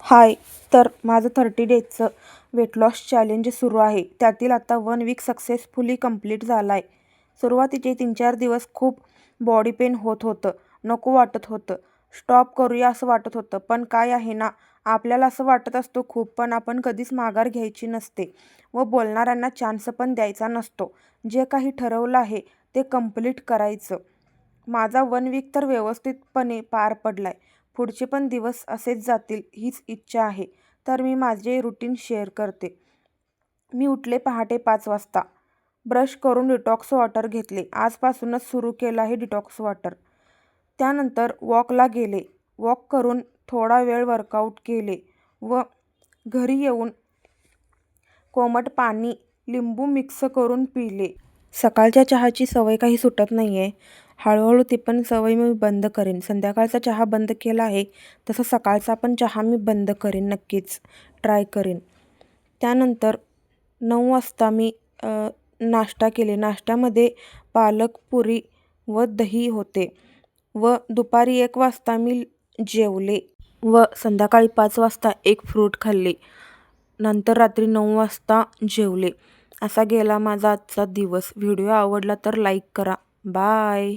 हाय. तर माझं 30 डेजचं weight loss challenge सुरू आहे. त्यातील आता 1 वीक सक्सेसफुली कंप्लीट झाला आहे. सुरुवातीचे 3-4 दिवस खूप बॉडी पेन होत होतं. नको वाटत होतं. स्टॉप करूया असं वाटत होतं. पण काय आहे ना, आपल्याला असं वाटत असतं खूप, पण आपण कधीच माघार घ्यायची नसते व बोलणाऱ्यांना चान्स पण द्यायचा नसतो. जे काही ठरवलं आहे ते कंप्लीट करायचं. माझा 1 वीक तर व्यवस्थितपणे पार पडलाय. पुढचे पण दिवस असेच जातील हीच इच्छा आहे. तर मी माझे रुटीन शेअर करते. मी उठले पहाटे 5 वाजता. ब्रश करून डिटॉक्स वॉटर घेतले. आजपासूनच सुरू केलं आहे डिटॉक्स वॉटर. त्यानंतर वॉकला गेले. वॉक करून थोडा वेळ वर्कआउट केले व घरी येऊन कोमट पाणी, लिंबू मिक्स करून पिले. सकाळच्या चहाची सवय काही सुटत नाही आहे. हळूहळू ती पण सवय मी बंद करेन. संध्याकाळचा चहा बंद केला आहे, तसं सकाळचा पण चहा मी बंद करेन. नक्कीच ट्राय करेन. त्यानंतर 9 वाजता मी नाश्ता केले. नाश्त्यामध्ये पालक पुरी व दही होते व दुपारी 1 वाजता मी जेवले व संध्याकाळी 5 वाजता एक फ्रूट खाल्ले. नंतर रात्री 9 वाजता जेवले. असा गेला माझा आजचा दिवस. व्हिडिओ आवडला तर लाईक करा. बाय.